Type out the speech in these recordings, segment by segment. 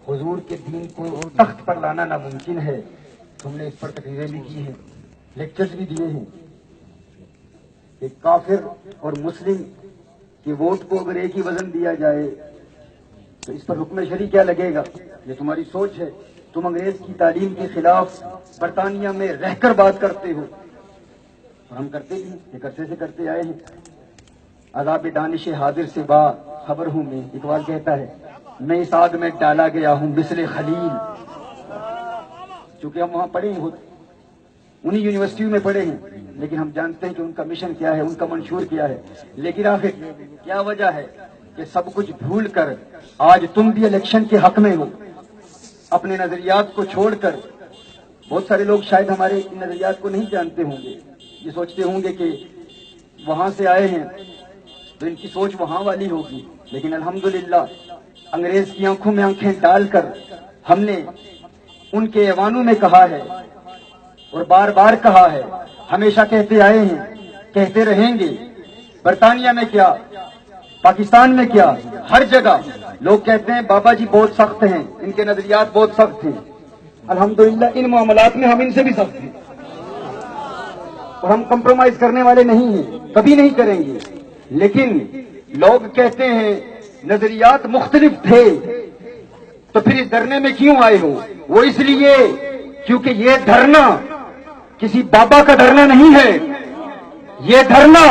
حضور کے دین کو تخت پر لانا ناممکن ہے. تم نے اس پر تقریریں بھی کی ہیں, لیکچرز بھی دیے ہیں کہ کافر اور مسلم کی ووٹ کو اگر ایک ہی وزن دیا جائے تو اس پر حکم شرعی کیا لگے گا. یہ تمہاری سوچ ہے. تم انگریز کی تعلیم کے خلاف برطانیہ میں رہ کر بات کرتے ہو, اور ہم کرتے بھی ہیں, یہ کرتے سے کرتے آئے ہیں. عذاب دانش حاضر سے با خبر ہوں میں, اقبال کہتا ہے میں اس آگ میں ڈالا گیا ہوں مثل خلیل. چونکہ ہم وہاں پڑھے ہیں, انہی یونیورسٹیوں میں پڑھے ہیں, لیکن ہم جانتے ہیں کہ ان کا مشن کیا ہے, ان کا منشور کیا ہے. لیکن آخر کیا وجہ ہے کہ سب کچھ بھول کر آج تم بھی الیکشن کے حق میں ہو, اپنے نظریات کو چھوڑ کر. بہت سارے لوگ شاید ہمارے ان نظریات کو نہیں جانتے ہوں گے, یہ سوچتے ہوں گے کہ وہاں سے آئے ہیں تو ان کی سوچ وہاں والی ہوگی. لیکن الحمدللہ انگریز کی آنکھوں میں آنکھیں ڈال کر ہم نے ان کے ایوانوں میں کہا ہے اور بار بار کہا ہے, ہمیشہ کہتے آئے ہیں, کہتے رہیں گے. برطانیہ میں کیا, پاکستان میں کیا, ہر جگہ لوگ کہتے ہیں بابا جی بہت سخت ہیں, ان کے نظریات بہت سخت ہیں. الحمدللہ ان معاملات میں ہم ان سے بھی سخت ہیں, اور ہم کمپرومائز کرنے والے نہیں ہیں, کبھی نہیں کریں گے. لیکن لوگ کہتے ہیں نظریات مختلف تھے تو پھر اس دھرنے میں کیوں آئے ہو. وہ اس لیے کیونکہ یہ دھرنا کسی بابا کا دھرنا نہیں ہے, یہ دھرنا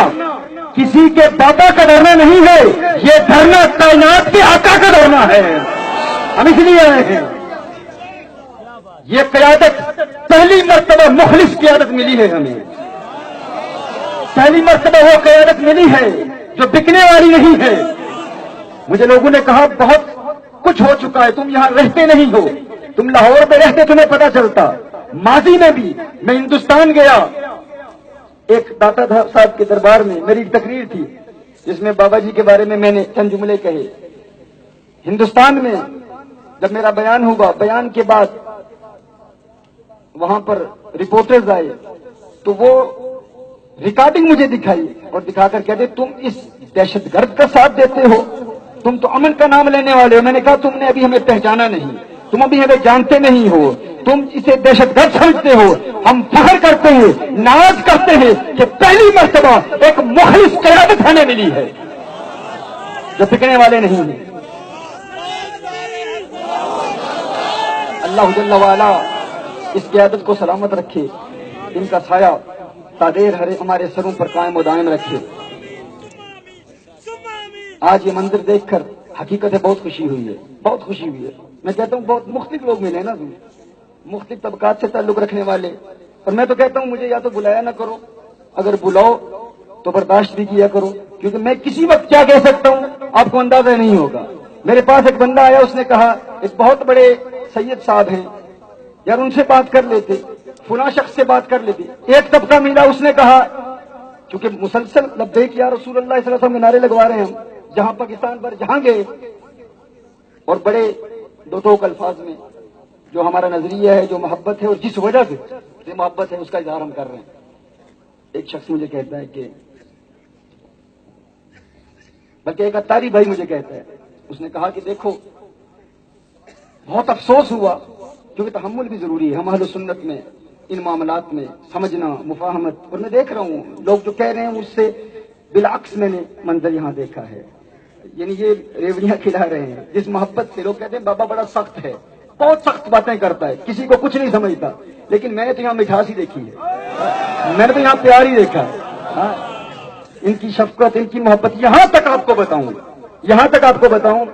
کسی کے بابا کا دھرنا نہیں ہے, یہ دھرنا کائنات کے آقا کا دھرنا ہے. ہم اس لیے آئے ہیں. یہ قیادت پہلی مرتبہ مخلص قیادت ملی ہے ہمیں. پہلی مرتبہ وہ قیادت ملی ہے جو بکنے والی نہیں ہے. مجھے لوگوں نے کہا بہت کچھ ہو چکا ہے, تم یہاں رہتے نہیں ہو, تم لاہور میں رہتے تمہیں پتا چلتا. ماضی میں بھی میں ہندوستان گیا, ایک داتا صاحب کے دربار میں میری ایک تقریر تھی جس میں بابا جی کے بارے میں نے چند جملے کہے. ہندوستان میں جب میرا بیان ہوگا, بیان کے بعد وہاں پر رپورٹرز آئے تو وہ ریکارڈنگ مجھے دکھائی اور دکھا کر کہتے تم اس دہشت گرد کا ساتھ دیتے ہو, تم تو امن کا نام لینے والے ہو. میں نے کہا تم نے ابھی ہمیں پہچانا نہیں, تم ابھی ہمیں جانتے نہیں ہو, تم اسے دہشت گرد سمجھتے ہو. ہم فخر کرتے ہیں, ناز کرتے ہیں کہ پہلی مرتبہ ایک مخلص قیادت ہمیں ملی ہے جو بکنے والے نہیں ہیں. اللہ جل وعلا اس قیادت کو سلامت رکھے, ان کا سایہ تادیر ہمارے سروں پر قائم و دائم رکھے. آج یہ منظر دیکھ کر حقیقت ہے بہت خوشی ہوئی ہے, بہت خوشی ہوئی ہے. میں کہتا ہوں بہت مختلف لوگ ملے نا, مختلف طبقات سے تعلق رکھنے والے. اور میں تو کہتا ہوں مجھے یا تو بلایا نہ کرو, اگر بلاؤ تو برداشت بھی کیا کرو, کیونکہ میں کسی وقت کیا کہہ سکتا ہوں آپ کو اندازہ نہیں ہوگا. میرے پاس ایک بندہ آیا, اس نے کہا ایک بہت بڑے سید صاحب ہیں یار, ان سے بات کر لیتے, فلاں شخص سے بات کر لیتے. ایک طبقہ ملا, اس نے کہا کیونکہ مسلسل لبیک یا رسول اللہ صلی اللہ علیہ وسلم کے نعرے لگوا رہے ہیں ہم, جہاں پاکستان پر جہاں گئے, اور بڑے دو ٹوک الفاظ میں جو ہمارا نظریہ ہے, جو محبت ہے, اور جس وجہ سے یہ محبت ہے اس کا اظہار ہم کر رہے ہیں. ایک شخص مجھے کہتا ہے کہ, بلکہ ایک اتاری بھائی مجھے کہتا ہے, اس نے کہا کہ دیکھو بہت افسوس ہوا, کیونکہ تحمل بھی ضروری ہے. ہم اہل سنت میں ان معاملات میں سمجھنا, مفاہمت, اور میں دیکھ رہا ہوں لوگ جو کہہ رہے ہیں اس سے بالعکس میں نے منظر یہاں دیکھا ہے. یعنی یہ ریوڑیاں کھلا رہے ہیں جس محبت سے. لوگ کہتے ہیں بابا بڑا سخت ہے, بہت سخت باتیں کرتا ہے, کسی کو کچھ نہیں سمجھتا. لیکن میں نے تو یہاں مٹھاس ہی دیکھی ہے, میں نے تو یہاں پیار ہی دیکھا ہے. ان کی شفقت, ان کی محبت. یہاں تک آپ کو بتاؤں,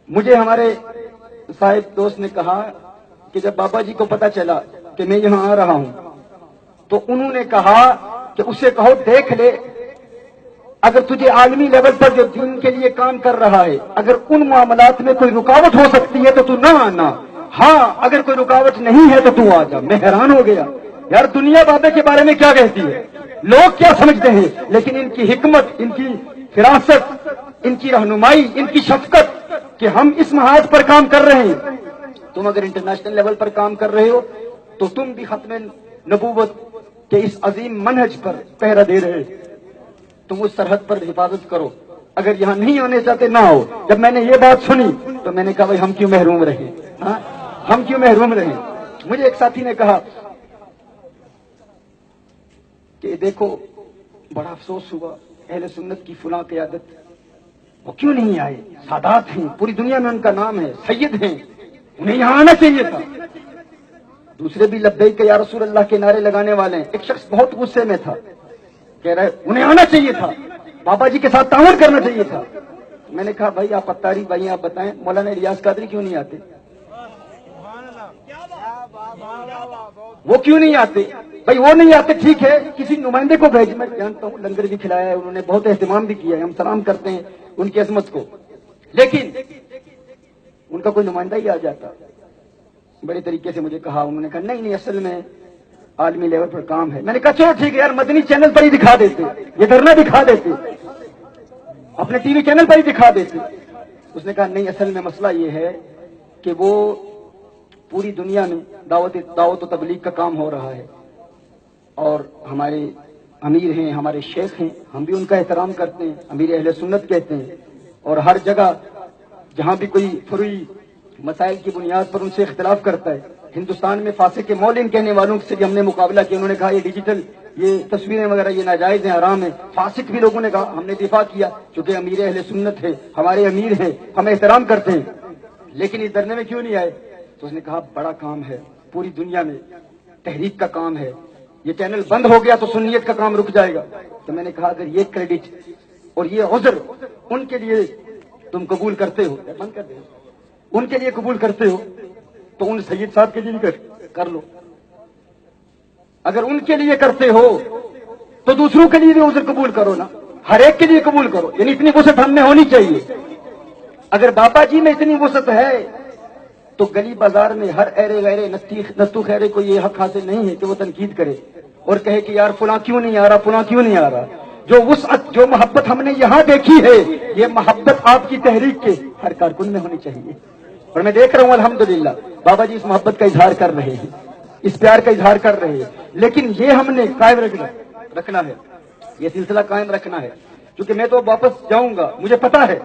مجھے ہمارے صاحب دوست نے کہا کہ جب بابا جی کو پتا چلا کہ میں یہاں آ رہا ہوں تو انہوں نے کہا کہ اسے کہو دیکھ لے, اگر تجھے عالمی لیول پر جو دین کے لیے کام کر رہا ہے, اگر ان معاملات میں کوئی رکاوٹ ہو سکتی ہے تو تو نہ آنا, ہاں اگر کوئی رکاوٹ نہیں ہے تو تو آ جا. میں حیران ہو گیا یار, دنیا بابے کے بارے میں کیا کہتی ہے, لوگ کیا سمجھتے ہیں, لیکن ان کی حکمت, ان کی فراست, ان کی رہنمائی, ان کی شفقت کہ ہم اس محاذ پر کام کر رہے ہیں. تم اگر انٹرنیشنل لیول پر کام کر رہے ہو تو تم بھی ختم نبوت کے اس عظیم منہج پر پہرا دے رہے, تم اس سرحد پر حفاظت کرو. اگر یہاں نہیں آنے چاہتے نہ ہو. جب میں نے یہ بات سنی تو میں نے کہا بھائی ہم کیوں محروم رہیں, ہاں ہم کیوں محروم رہیں. مجھے ایک ساتھی نے کہا کہ دیکھو بڑا افسوس ہوا, اہل سنت کی فلاں قیادت وہ کیوں نہیں آئے, سادات ہیں, پوری دنیا میں ان کا نام ہے, سید ہیں, انہیں یہاں آنا چاہیے تھا. دوسرے بھی لبیک یا رسول اللہ کے نعرے لگانے والے ہیں. ایک شخص بہت غصے میں تھا, کہہ رہے انہیں آنا چاہیے تھا, بابا جی کے ساتھ تعاون کرنا چاہیے تھا. میں نے کہا بھائی آپ اتاری بھائی آپ بتائیں مولانا ریاض قادری کیوں نہیں آتے, وہ کیوں نہیں آتے؟ بھائی وہ نہیں آتے ٹھیک ہے, کسی نمائندے کو بھیج, میں جانتا ہوں لنگر بھی کھلایا ہے انہوں نے, بہت اہتمام بھی کیا ہے, ہم سلام کرتے ہیں ان کی عظمت کو, لیکن ان کا کوئی نمائندہ ہی آ جاتا. بڑے طریقے سے مجھے کہا, انہوں نے کہا نہیں نہیں اصل میں عالمی لیول پر کام ہے. میں نے کہا چلو ٹھیک ہے یار, مدنی چینل پر ہی دکھا دیتے, یہ دھرنا دکھا دیتے, اپنے ٹی وی چینل پر ہی دکھا دیتے. اس نے کہا نہیں اصل میں مسئلہ یہ ہے کہ وہ پوری دنیا میں دعوت و تبلیغ کا کام ہو رہا ہے, اور ہمارے امیر ہیں, ہمارے شیخ ہیں, ہم بھی ان کا احترام کرتے ہیں, امیر اہل سنت کہتے ہیں, اور ہر جگہ جہاں بھی کوئی فروئی مسائل کی بنیاد پر ان سے اختلاف کرتا ہے, ہندوستان میں فاسق کے مولن کہنے والوں سے بھی ہم نے مقابلہ کیا, انہوں نے کہا یہ ڈیجیٹل یہ تصویریں وغیرہ یہ ناجائز ہیں, حرام ہیں. فاسق بھی لوگوں نے کہا, ہم نے دفاع کیا چونکہ امیر اہل سنت ہے, ہمارے امیر ہیں, ہم احترام کرتے ہیں, لیکن اس دھرنے میں کیوں نہیں آئے؟ تو اس نے کہا بڑا کام ہے, پوری دنیا میں تحریک کا کام ہے, یہ چینل بند ہو گیا تو سنیت کا کام رک جائے گا. تو میں نے کہا اگر یہ کریڈٹ اور یہ عذر ان کے لیے تم قبول کرتے ہو, بند کر دیں, ان کے لیے قبول کرتے ہو تو ان سید صاحب کے لیے کر لو. اگر ان کے لیے کرتے ہو تو دوسروں کے لیے بھی عذر قبول کرو نا, ہر ایک کے لیے قبول کرو. یعنی اتنی وسعت ہم میں ہونی چاہیے. اگر بابا جی میں اتنی وسعت ہے تو گلی بازار میں ہر ایرے غیرے نتو خیرے کو یہ حق حاصل نہیں ہے کہ وہ تنقید کرے اور کہے کہ یار فلاں کیوں نہیں آ رہا, فلاں کیوں نہیں آ رہا. جو وسعت جو محبت ہم نے یہاں دیکھی ہے, یہ محبت آپ کی تحریک کے ہر کارکن میں ہونی چاہیے. اور میں دیکھ رہا ہوں الحمدللہ بابا جی اس محبت کا اظہار کر رہے ہیں, اس پیار کا اظہار کر رہے ہیں, لیکن یہ ہم نے قائم رکھنا ہے, یہ سلسلہ قائم رکھنا ہے. کیونکہ میں تو واپس جاؤں گا, مجھے پتا ہے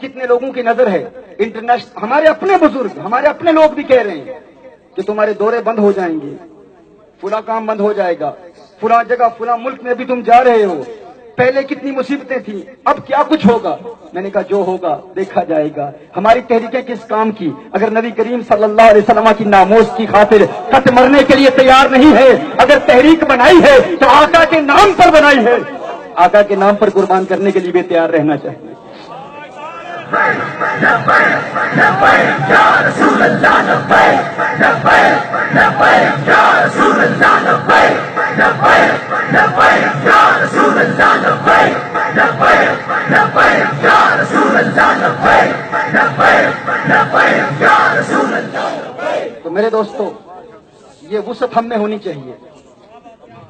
کتنے لوگوں کی نظر ہے انٹرنیشنل, ہمارے اپنے بزرگ ہمارے اپنے لوگ بھی کہہ رہے ہیں کہ تمہارے دورے بند ہو جائیں گے, فلاں کام بند ہو جائے گا, فلاں جگہ فلاں ملک میں بھی تم جا رہے ہو, پہلے کتنی مصیبتیں تھیں, اب کیا کچھ ہوگا. میں نے کہا جو ہوگا دیکھا جائے گا. ہماری تحریکیں کس کام کی؟ اگر نبی کریم صلی اللہ علیہ وسلم کی ناموز کی خاطر خط مرنے کے لیے تیار نہیں ہے, اگر تحریک بنائی ہے تو آقا کے نام پر بنائی ہے, آقا کے نام پر قربان کرنے کے لیے بھی تیار رہنا چاہیے. تو میرے دوستو یہ وسعت ہم میں ہونی چاہیے,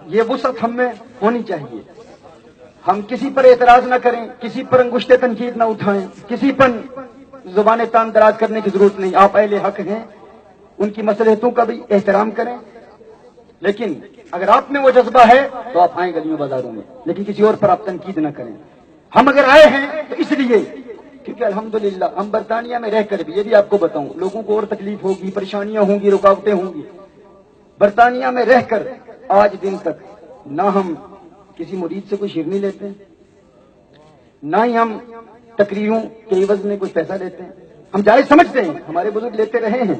یہ وسعت ہم میں ہونی چاہیے. ہم کسی پر اعتراض نہ کریں, کسی پر انگشت تنقید نہ اٹھائیں, کسی پر زبان تان دراز کرنے کی ضرورت نہیں. آپ اہل حق ہیں, ان کی مصلحتوں کا بھی احترام کریں, لیکن اگر آپ میں وہ جذبہ ہے تو آپ آئیں گلیوں بازاروں میں, لیکن کسی اور پر آپ تنقید نہ کریں. ہم اگر آئے ہیں تو اس لیے کیونکہ الحمدللہ ہم برطانیہ میں رہ کر بھی, یہ بھی آپ کو بتاؤں, لوگوں کو اور تکلیف ہوگی, پریشانیاں ہوں گی, رکاوٹیں ہوں گی. برطانیہ میں رہ کر آج دن تک نہ ہم کسی مرید سے کوئی شیرنی لیتے ہیں, نہ ہی ہم تقریروں کے عوض میں کوئی پیسہ لیتے ہیں. ہم جائز سمجھتے ہیں, ہمارے بزرگ لیتے رہے ہیں,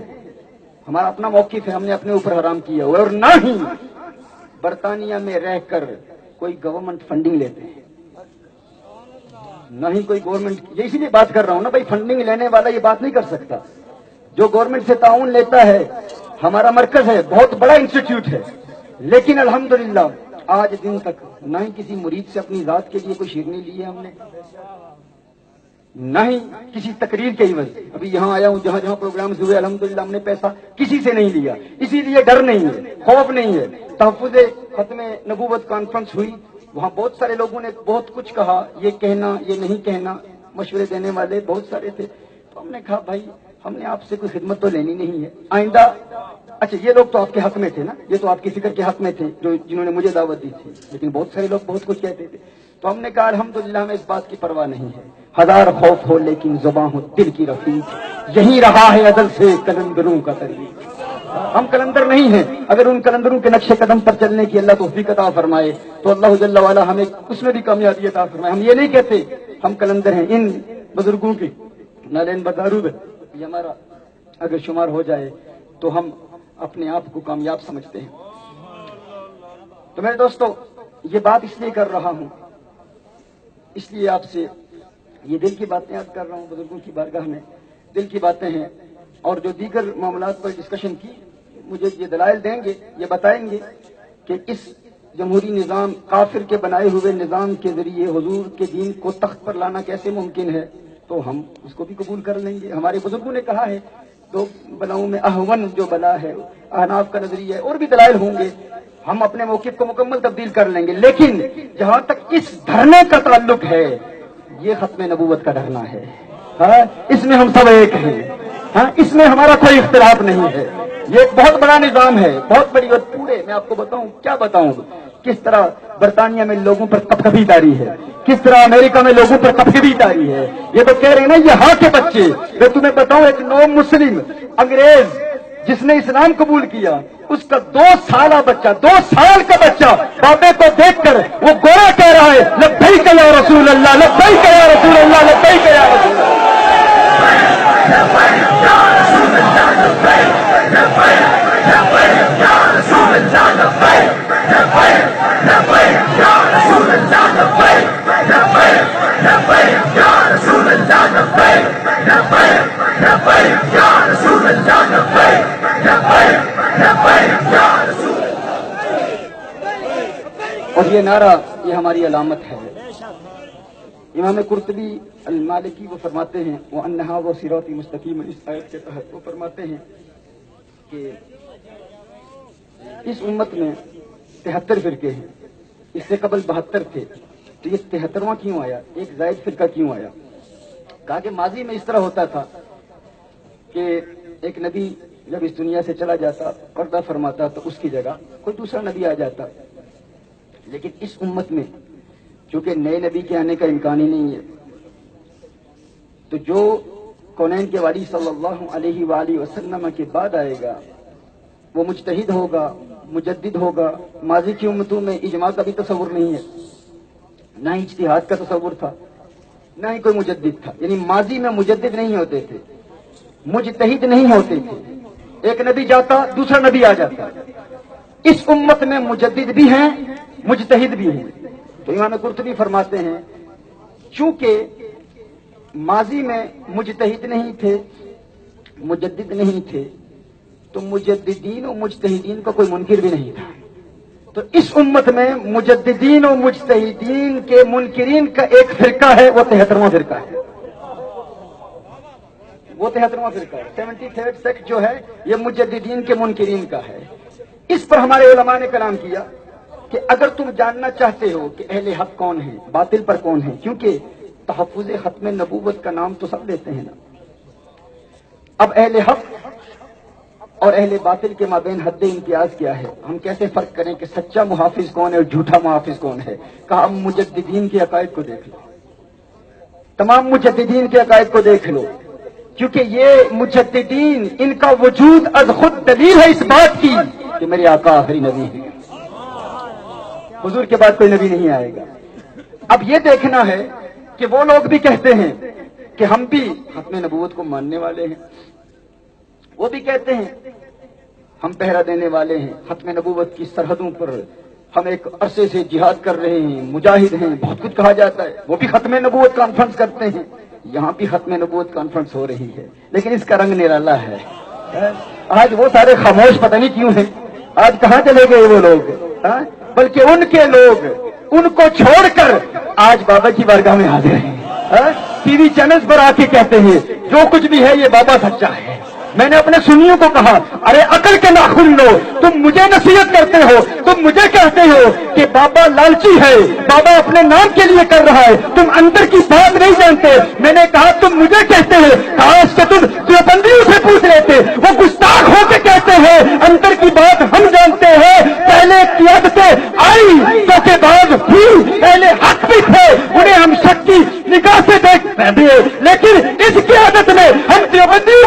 ہمارا اپنا موقف ہے, ہم نے اپنے اوپر حرام کیا ہوا, اور نہ ہی برطانیہ میں رہ کر کوئی گورنمنٹ فنڈنگ لیتے ہیں, نہ ہی کوئی گورنمنٹ. یہ اسی لیے بات کر رہا ہوں نا بھائی, فنڈنگ لینے والا یہ بات نہیں کر سکتا. جو گورنمنٹ سے تعاون لیتا ہے, ہمارا مرکز ہے, بہت بڑا انسٹیٹیوٹ ہے, لیکن الحمدللہ آج دن تک نہ ہی کسی مرید سے اپنی ذات کے لیے کوئی شیرنی لی ہے ہم نے, نہ ہی کسی تقریر کے عوض. ابھی یہاں آیا ہوں, جہاں جہاں پروگرامز ہوئے الحمدللہ ہم نے پیسہ کسی سے نہیں لیا. اسی لیے ڈر نہیں ہے, خوف نہیں ہے. تحفظ ختم نبوت کانفرنس ہوئی, وہاں بہت سارے لوگوں نے بہت کچھ کہا, یہ کہنا یہ نہیں کہنا, مشورے دینے والے بہت سارے تھے. تو ہم نے کہا بھائی ہم نے آپ سے کوئی خدمت تو لینی نہیں ہے, آئندہ. اچھا یہ لوگ تو آپ کے حق میں تھے نا, یہ تو آپ کی فکر کے حق میں تھے جنہوں نے مجھے دعوت دی تھی, لیکن بہت سارے لوگ بہت کچھ کہتے تھے. تو ہم نے کہا الحمدللہ ہمیں اس بات کی پرواہ نہیں ہے, ہزار خوف ہو لیکن زباں ہو دل کی رفیق. یہی رہا ہے ازل سے کلندروں کا طریق. ہم کلندر نہیں ہیں. اگر ان کلندروں کے نقش قدم پر چلنے کی اللہ توفیق عطا فرمائے تو اللہ جل وعلا ہمیں اس میں بھی کامیابی عطا فرمائے. ہم یہ نہیں کہتے ہم کلندر ہیں. ان بزرگوں کی نالین بدارود یہ ہمارا اگر شمار ہو جائے تو ہم اپنے آپ کو کامیاب سمجھتے ہیں. تو میرے دوستو یہ بات اس لیے کر رہا ہوں, اس لیے آپ سے یہ دل کی باتیں یاد کر رہا ہوں. بزرگوں کی بارگاہ میں دل کی باتیں ہیں اور جو دیگر معاملات پر ڈسکشن کی مجھے یہ دلائل دیں گے, یہ بتائیں گے کہ اس جمہوری نظام کافر کے بنائے ہوئے نظام کے ذریعے حضور کے دین کو تخت پر لانا کیسے ممکن ہے, تو ہم اس کو بھی قبول کر لیں گے. ہمارے بزرگوں نے کہا ہے دو بلاؤں میں اہون جو بلا ہے احناف کا نظریہ ہے, اور بھی دلائل ہوں گے. ہم اپنے موقف کو مکمل تبدیل کر لیں گے. لیکن جہاں تک اس دھرنے کا تعلق ہے یہ ختم نبوت کا دھرنا ہے. ہاں اس میں ہم سب ایک ہیں. ہاں اس میں ہمارا کوئی اختلاف نہیں ہے. یہ ایک بہت بڑا نظام ہے, بہت بڑی اور پورے میں آپ کو بتاؤں کیا بتاؤں کس طرح برطانیہ میں لوگوں پر کپکپی تاری ہے, کس طرح امریکہ میں لوگوں پر کپکپی تاری ہے. یہ تو کہہ رہے ہیں نا یہ ہاں کے بچے. میں تمہیں بتاؤں ایک نو مسلم انگریز جس نے اسلام قبول کیا اس کا 2 سالہ بچہ 2 سال کا بچہ بابے کو دیکھ کر وہ گورا کہہ رہا ہے لبیک یا رسول اللہ, لبیک یا رسول اللہ, لبیک یا رسول اللہ. اور یہ نعرہ یہ ہماری علامت ہے. امام قرطبی المالکی وہ فرماتے ہیں وہ انہا وہ صراط مستقیم, اس آیت کے تحت وہ فرماتے ہیں کہ اس امت میں 73 فرقے ہیں, اس سے قبل 72 تھے, تو یہ 73واں کیوں آیا, ایک زائد فرقہ کیوں آیا؟ کہا کہ ماضی میں اس طرح ہوتا تھا کہ ایک نبی جب اس دنیا سے چلا جاتا پردہ فرماتا تو اس کی جگہ کوئی دوسرا نبی آ جاتا. لیکن اس امت میں چونکہ نئے نبی کے آنے کا امکان ہی نہیں ہے, تو جو کونین کے والی صلی اللہ علیہ وآلہ وسلم کے بعد آئے گا وہ مجتہد ہوگا, مجدد ہوگا. ماضی کی امتوں میں اجماع کا بھی تصور نہیں ہے, نہ ہی اجتہاد کا تصور تھا, نہ ہی کوئی مجدد تھا. یعنی ماضی میں مجدد نہیں ہوتے تھے, مجتہد نہیں ہوتے تھے. ایک نبی جاتا دوسرا نبی آ جاتا. اس امت میں مجدد بھی ہیں مجتہد بھی ہیں. تو امام قرطبی فرماتے ہیں چونکہ ماضی میں مجتہد نہیں تھے مجدد نہیں تھے تو مجددین و مجتہدین کا کوئی منکر بھی نہیں تھا. تو اس امت میں مجددین و مجتہدین کے منکرین کا ایک فرقہ ہے, وہ 73واں فرقہ ہے. وہ 73واں فرقہ ہے. 73rd سیکٹ جو ہے یہ مجددین کے منکرین کا ہے. اس پر ہمارے علماء نے کلام کیا کہ اگر تم جاننا چاہتے ہو کہ اہل حق کون ہیں باطل پر کون ہیں, کیونکہ تحفظ ختم نبوت کا نام تو سب لیتے ہیں نا, اب اہل حق اور اہل باطل کے مابین حد امتیاز کیا ہے, ہم کیسے فرق کریں کہ سچا محافظ کون ہے اور جھوٹا محافظ کون ہے؟ کہا ہم مجددین کے عقائد کو دیکھ لو, تمام مجددین کے عقائد کو دیکھ لو, کیونکہ یہ مجددین ان کا وجود از خود دلیل ہے اس بات کی کہ میرے آقا آخری نبی ہے, حضور کے بعد کوئی نبی نہیں آئے گا. اب یہ دیکھنا ہے کہ وہ لوگ بھی کہتے ہیں کہ ہم بھی ختم نبوت کو ماننے والے ہیں, وہ بھی کہتے ہیں ہم پہرا دینے والے ہیں ختم نبوت کی سرحدوں پر, ہم ایک عرصے سے جہاد کر رہے ہیں, مجاہد ہیں, بہت کچھ کہا جاتا ہے. وہ بھی ختم نبوت کانفرنس کرتے ہیں, یہاں بھی ختم نبوت کانفرنس ہو رہی ہے, لیکن اس کا رنگ نرالا ہے. آج وہ سارے خاموش پتہ نہیں کیوں ہیں, آج کہاں چلے گئے وہ لوگ؟ بلکہ ان کے لوگ ان کو چھوڑ کر آج بابا کی بارگاہ میں حاضر ہیں. ٹی وی چینلز پر آ کے کہتے ہیں جو کچھ بھی ہے یہ بابا سچا ہے. میں نے اپنے سنیوں کو کہا ارے عقل کے ناخن لو, تم مجھے نصیحت کرتے ہو, تم مجھے کہتے ہو کہ بابا لالچی ہے, بابا اپنے نام کے لیے کر رہا ہے, تم اندر کی بات نہیں جانتے. میں نے کہا تم مجھے کہتے ہیں کاش کہ تم دیوبندیوں سے پوچھ لیتے, وہ گستاخ ہو کے کہتے ہیں اندر کی بات ہم جانتے ہیں. پہلے قیادتیں آئی تو کے بعد ہوئی, پہلے حق بھی تھے انہیں ہم شک کی نگاہ سے دیکھتے ہیں, لیکن اس قیادت میں ہم دیوبندیوں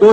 2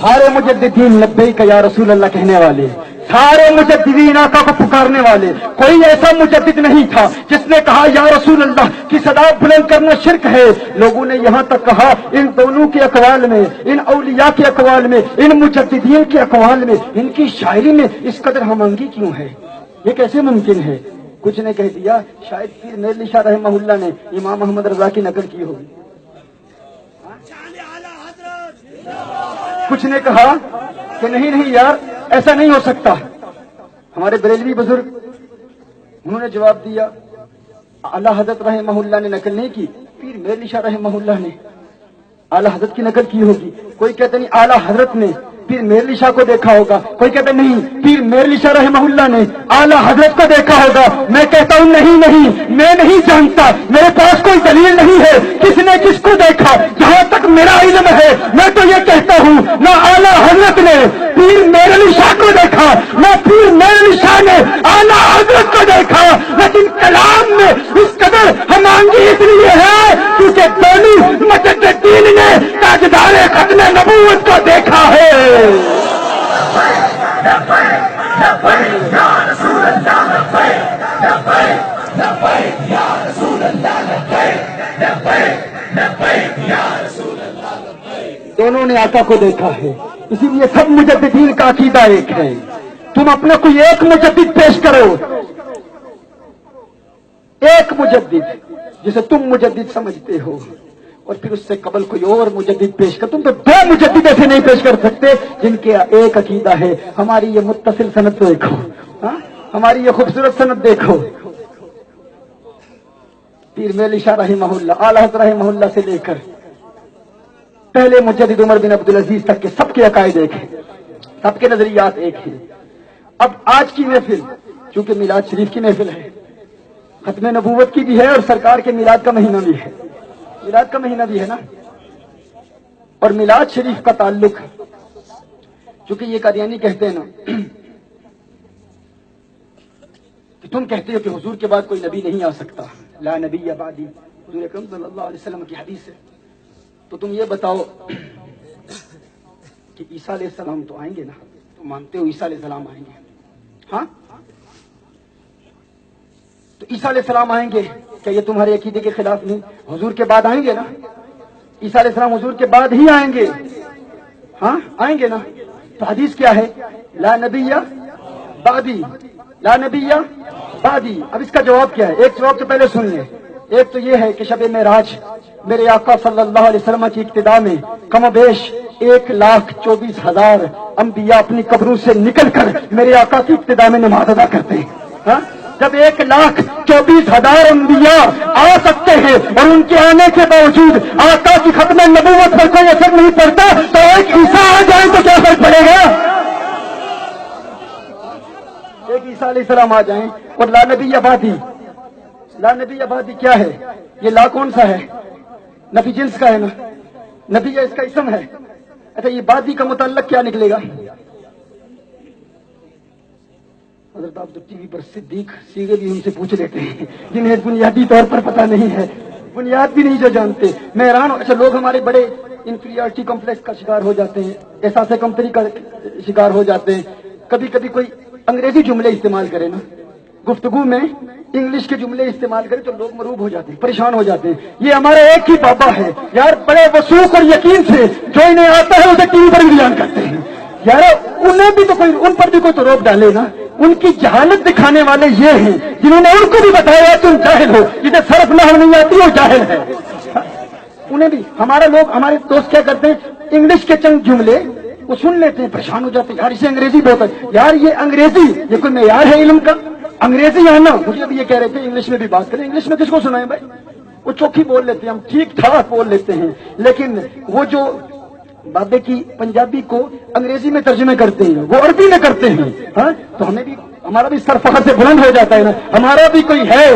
سارے مجددین لبیک یا رسول اللہ کہنے والے، سارے مجددین آقا کو پکارنے والے، کوئی ایسا مجدد نہیں تھا جس نے کہا یا رسول اللہ کی صدا بلند کرنا شرک ہے۔ لوگوں نے یہاں تک کہا ان دونوں کے اقوال میں، ان اولیاء کے اقوال میں، ان مجددین کے اقوال میں، ان کی شاعری میں اس قدر ہمانگی کیوں ہے؟ یہ کیسے ممکن ہے؟ کچھ نے کہہ دیا شاید پیر میر علی شاہ رحمہ اللہ نے امام احمد رضا کی نقل کی ہوگی، کچھ نے کہا کہ نہیں یار ایسا نہیں ہو سکتا۔ ہمارے بریلوی بزرگ انہوں نے جواب دیا اعلیٰ حضرت رحمہ اللہ نے نقل نہیں کی، پیر میر علی شاہ رحمہ اللہ نے اعلیٰ حضرت کی نقل کی ہوگی۔ کوئی کہتے نہیں اعلیٰ حضرت نے پیر میر علی شاہ کو دیکھا ہوگا، کوئی کہتے نہیں پیر میر علی شاہ رحمہ اللہ نے اعلیٰ حضرت کو دیکھا ہوگا۔ میں کہتا ہوں نہیں، میں نہیں جانتا، میرے پاس کوئی دلیل نہیں ہے کس نے کس کو دیکھا۔ جہاں تک میرا علم ہے میں تو یہ کہتا ہوں نہ اعلیٰ حضرت نے پیر میر علی شاہ کو دیکھا، نہ پیر میر علی شاہ نے اعلیٰ حضرت کو دیکھا، لیکن کلام میں اس قدر ہمانگی اس لیے ہے کیونکہ دونوں مجددین نے تاجدار ختم نبوت کو دیکھا ہے۔ دونوں نے آقا کو دیکھا ہے، اسی لیے سب مجددین کا عقیدہ ایک ہے۔ تم اپنا کوئی ایک مجدد پیش کرو، ایک مجدد جسے تم مجدد سمجھتے ہو، اور پھر اس سے قبل کوئی اور مجدد پیش کر۔ تم تو دو مجدد ایسے نہیں پیش کر سکتے جن کے ایک عقیدہ ہے۔ ہماری یہ متصل سند دیکھو، ہماری یہ خوبصورت سند دیکھو، پیر میر علی شاہ رحمہ اللہ، اعلیٰ حضرت رحمہ اللہ سے لے کر پہلے مجدد عمر بن عبدالعزیز تک کے سب کے عقائد ایک ہیں، سب کے نظریات ایک ہیں۔ اب آج کی محفل چونکہ میلاد شریف کی محفل ہے، ختم نبوت کی بھی ہے اور سرکار کے میلاد کا مہینہ بھی ہے، میلاد کا مہینہ بھی ہے نا، اور میلاد شریف کا تعلق چونکہ یہ قادیانی کہتے ہیں نا کہ تم کہتے ہو کہ حضور کے بعد کوئی نبی نہیں آ سکتا، لا نبی بعدی، حضور اکرم صلی اللہ علیہ وسلم کی حدیث ہے، تو تم یہ بتاؤ کہ عیسیٰ علیہ السلام تو آئیں گے نا، تم مانتے ہو عیسیٰ علیہ السلام آئیں گے؟ ہاں، تو عیسیٰ علیہ السلام آئیں گے، کیا یہ تمہارے عقیدے کے خلاف نہیں؟ حضور کے بعد آئیں گے نا، عیسیٰ علیہ السلام حضور کے بعد ہی آئیں گے، ہاں آئیں گے نا۔ تو حدیث کیا ہے؟ لا نبی بعدی، لا نبی بعدی۔ اب اس کا جواب کیا ہے؟ ایک جواب تو پہلے سن لیں۔ ایک تو یہ ہے کہ شب معراج میرے آقا صلی اللہ علیہ وسلم کی ابتدا میں کم و بیش 1,24,000 انبیاء اپنی قبروں سے نکل کر میرے آقا کی ابتدا میں نماز ادا کرتے ہیں۔ ہاں، جب 1,24,000 انبیاء آ سکتے ہیں اور ان کے آنے کے باوجود آقا کی ختم نبوت پر کوئی اثر نہیں پڑتا، تو ایک عیسیٰ آ جائیں تو کیا فرق پڑے گا؟ ایک عیسیٰ علیہ السلام آ جائیں اور لا نبی آبادی، لا نبی آبادی کیا ہے؟ یہ لا کون سا ہے؟ نفی جنس کا ہے نا، نبی اس کا اسم ہے۔ اچھا، یہ بادی کا متعلق کیا نکلے گا؟ حضرت آپ تو ٹی وی پر صدیق سیرے بھی ان سے پوچھ لیتے ہیں جنہیں بنیادی طور پر پتہ نہیں ہے، بنیاد بھی نہیں جو جانتے۔ میں حیران ہوں، اچھا لوگ ہمارے بڑے انفیریورٹی کمپلیکس کا شکار ہو جاتے ہیں، احساس کمتری کا شکار ہو جاتے ہیں۔ کبھی کبھی کوئی انگریزی جملے استعمال کرے نا، گفتگو میں انگلش کے جملے استعمال کرے تو لوگ مروب ہو جاتے ہیں، پریشان ہو جاتے ہیں۔ یہ ہمارا ایک ہی بابا ہے یار، بڑے وثوق اور یقین سے جو انہیں آتا ہے اسے ٹی وی پر بھی بیان کرتے ہیں یار، انہیں بھی تو کوئی، ان پر بھی کوئی تو روک ڈالے نا۔ ان کی جہالت دکھانے والے یہ ہیں جنہوں نے ان کو بھی بتایا تم جاہل ہو، جسے صرف نحو نہیں آتی وہ جاہل ہے۔ انہیں بھی ہمارے لوگ، ہمارے دوست کیا کرتے ہیں، انگلش کے چند جملے وہ سن لیتے ہیں، پریشان ہو جاتے ہیں، یار اسے انگریزی بہت ہے، یار یہ انگریزی یہ کوئی معیار ہے علم کا؟ انگریزی آنا، مجھے ابھی یہ کہہ رہے تھے انگلش میں بھی بات کریں، انگلش میں کس کو سنائیں بھائی؟ وہ چوکھی بول لیتے ہیں، ہم ٹھیک ٹھاک بول لیتے ہیں، لیکن وہ جو بابے کی پنجابی کو انگریزی میں ترجمے کرتے ہیں وہ عربی میں کرتے ہیں، ہاں تو ہمیں بھی، ہمارا بھی سر فخر سے بلند ہو جاتا ہے نا، ہمارا بھی کوئی ہے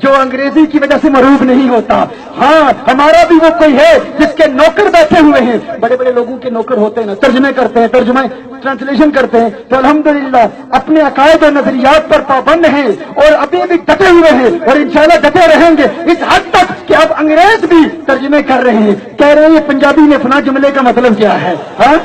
جو انگریزی کی وجہ سے مروب نہیں ہوتا. ہاں ہمارا بھی وہ کوئی ہے جس کے نوکر بیٹھے ہوئے ہیں. بڑے بڑے لوگوں کے نوکر ہوتے ہیں نا, ترجمے کرتے ہیں, ترجمہ ٹرانسلیشن کرتے ہیں, تو الحمدللہ اپنے عقائد و نظریات پر پابند ہیں اور ابھی بھی ڈٹے ہوئے ہیں اور انشاءاللہ ڈٹے رہیں گے, اس حد تک کہ اب انگریز بھی ترجمے کر رہے ہیں, کہہ رہے ہیں پنجابی میں فلاں جملے کا مطلب کیا ہے. ہاں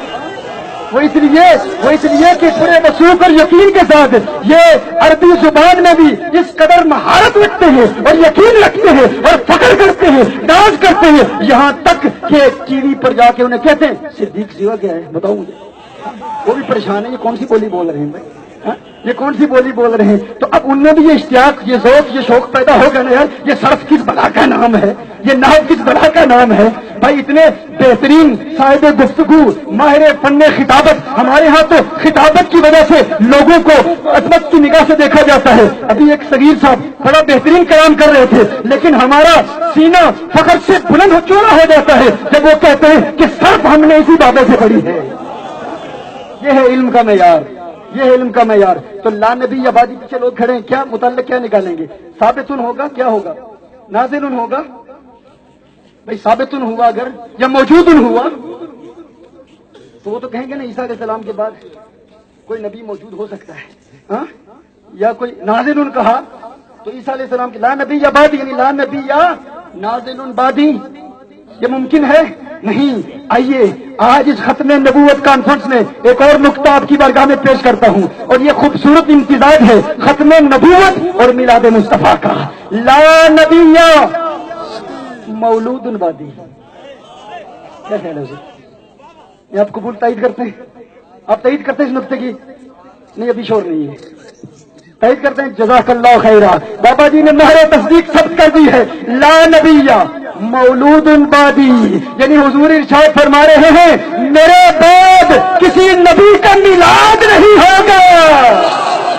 وہ اس لیے کہ پورے وثوق اور یقین کے ساتھ یہ عربی زبان میں بھی اس قدر مہارت رکھتے ہیں اور یقین رکھتے ہیں اور فخر کرتے ہیں, ناز کرتے ہیں, یہاں تک کہ ٹی وی پر جا کے انہیں کہتے ہیں صدیق سیوا کیا ہے بتاؤ مجھے. وہ بھی پریشان ہے, یہ کون سی بولی بول رہے ہیں بھائی, یہ کون سی بولی بول رہے ہیں. تو اب ان میں بھی یہ اشتیاق, یہ ذوق, یہ شوق پیدا ہوگا نا یار, یہ صرف کس بلا کا نام ہے, یہ نحو کس بلا کا نام ہے بھائی. اتنے بہترین صاحب گفتگو, ماہر فن خطابت, ہمارے ہاں تو خطابت کی وجہ سے لوگوں کو عظمت کی نگاہ سے دیکھا جاتا ہے. ابھی ایک صغیر صاحب بڑا بہترین کلام کر رہے تھے, لیکن ہمارا سینہ فخر سے بلند چوڑا ہو جاتا ہے جب وہ کہتے ہیں کہ صرف ہم نے اسی بابے سے پڑھی ہے. یہ ہے علم کا معیار, یہ ہے علم کا معیار. تو لا نبی آبادی پیچھے لوگ کھڑے ہیں, کیا متعلق کیا نکالیں گے؟ ثابتن ہوگا, کیا ہوگا؟ نازلن ہوگا بھائی. ثابتن ہوا اگر یا موجودن ہوا تو وہ تو کہیں گے نا عیسیٰ علیہ السلام کے بعد کوئی نبی موجود ہو سکتا ہے. ہاں یا کوئی نازلن کہا تو عیسیٰ علیہ السلام کی لا نبی یا بعد, یعنی لا نبی یا نازلن بعدی, یہ ممکن ہے نہیں. آئیے آج اس ختم نبوت کانفرنس میں ایک اور نقطہ آپ کی بارگاہ میں پیش کرتا ہوں, اور یہ خوبصورت امتزاج ہے ختم نبوت اور میلاد مصطفیٰ کا. لا نبی مولود بادی, کیا خیال ہے؟ یہ آپ قبول تائید کرتے ہیں؟ آپ تائید کرتے ہیں اس نقطے کی؟ نہیں ابھی شور نہیں ہے. تائید کرتے ہیں؟ جزاک اللہ خیرہ. بابا جی نے مہر تصدیق ثبت کر دی ہے. لا نبی مولود بادی, یعنی حضور ارشاد فرما رہے ہیں میرے بعد کسی نبی کا میلاد نہیں ہوگا,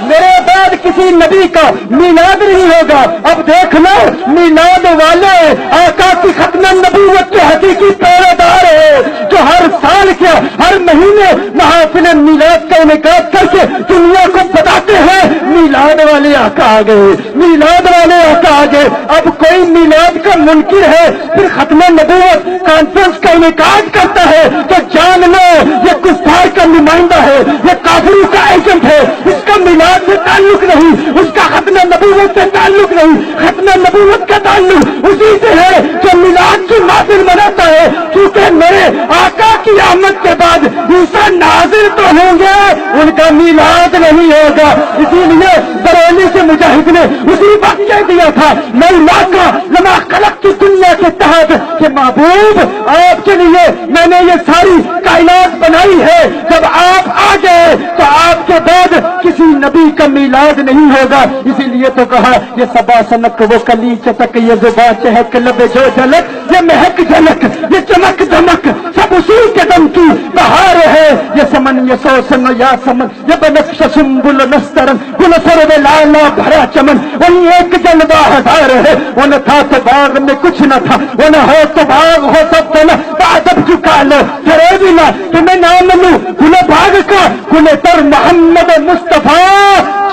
میرے بعد کسی نبی کا میلاد نہیں ہوگا. اب دیکھ لو میلاد والے آقا کی ختم نبوت کے حقیقی پیرو دار ہے جو ہر سال کیا ہر مہینے محافل میلاد کا انعقاد کر کے دنیا کو بتاتے ہیں میلاد والے آقا آ گئے, میلاد والے آقا آ گئے. اب کوئی میلاد کا منکر ہے پھر ختم نبوت کانفرنس کا انعقاد کرتا ہے تو جان لو یہ کفار کا نمائندہ ہے, یہ کافروں کا ایجنٹ ہے. اس کا میلاد سے تعلق نہیں, اس کا ختم نبوت سے تعلق نہیں. ختم نبوت کا تعلق اسی سے ہے جو میلاد کی محفل مناتا ہے, کیونکہ میرے آقا کی آمد کے بعد عیسیٰ نازل تو ہوں گے, ان کا میلاد نہیں ہوگا. اسی لیے بریلی سے مجاہد نے اسی وقت کہہ دیا تھا مولا کا لما خلق کی دنیا کے تحت کہ محبوب آپ کے لیے میں نے یہ ساری کائنات بنائی ہے, جب آپ آ گئے تو آپ کے بعد کسی نبی کا میلاد نہیں ہوگا. اسی لیے تو کہا یہ سبا سنک وہ کلی چتک یہ زباں چہک لب جو جھلک, یہ مہک جھلک, یہ چمک دمک سب اسی کے دم کی بہار ہے. یہ سمن یہ سو سن یا سمن یہ بنفش سنبل نسترن گل سرو لالا بھرا چمن, وہی ایک جلوہ ہزار ہے. وہ نہ تھا تو باغ میں کچھ نہ تھا, وہ نہ ہو تو باغ ہو سب تو نہ بادب چکا لو چرے بھی نہ کہ میں نام لوں گل باغ کا گل تر محمد مصطفیٰ.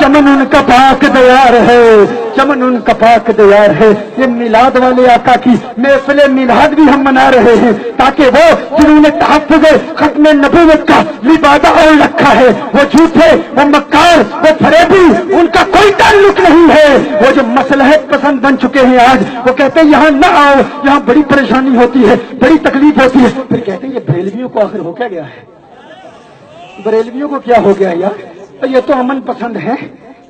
چمن ان کا پاک دیار ہے, چمن ان کا پاک دیار ہے. یہ میلاد والے آقا کی محفل میلاد بھی ہم منا رہے ہیں تاکہ وہ جنہوں نے تحفظ ختم نبوت کا لبادہ اوڑھ رکھا ہے وہ جھوٹے, وہ مکار, وہ فریبی, ان کا کوئی تعلق نہیں ہے. وہ جو مصلحت پسند بن چکے ہیں آج وہ کہتے ہیں یہاں نہ آؤ, یہاں بڑی پریشانی ہوتی ہے, بڑی تکلیف ہوتی ہے. پھر کہتے ہیں یہ بریلویوں کو آخر ہو کیا گیا ہے, بریلویوں کو کیا ہو گیا یار, یہ تو امن پسند ہے,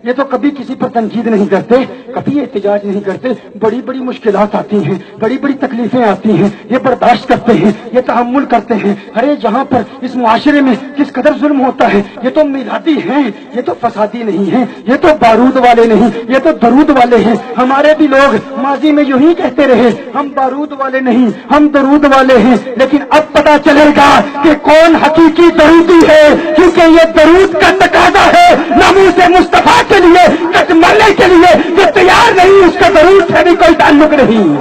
یہ تو کبھی کسی پر تنقید نہیں کرتے, کبھی احتجاج نہیں کرتے. بڑی بڑی مشکلات آتی ہیں, بڑی بڑی تکلیفیں آتی ہیں, یہ برداشت کرتے ہیں, یہ تحمل کرتے ہیں. ارے جہاں پر اس معاشرے میں کس قدر ظلم ہوتا ہے, یہ تو میلادی ہیں, یہ تو فسادی نہیں ہیں, یہ تو بارود والے نہیں, یہ تو درود والے ہیں. ہمارے بھی لوگ ماضی میں یوں ہی کہتے رہے ہم بارود والے نہیں, ہم درود والے ہیں. لیکن اب پتا چلے گا کہ کون حقیقی درودی ہے, کیونکہ یہ درود کا تقاضا ہے ناموس مصطفیٰ کے لیے, کٹ مرنے کے لیے جو تیار نہیں اس کا ضرور سے بھی کوئی تعلق نہیں.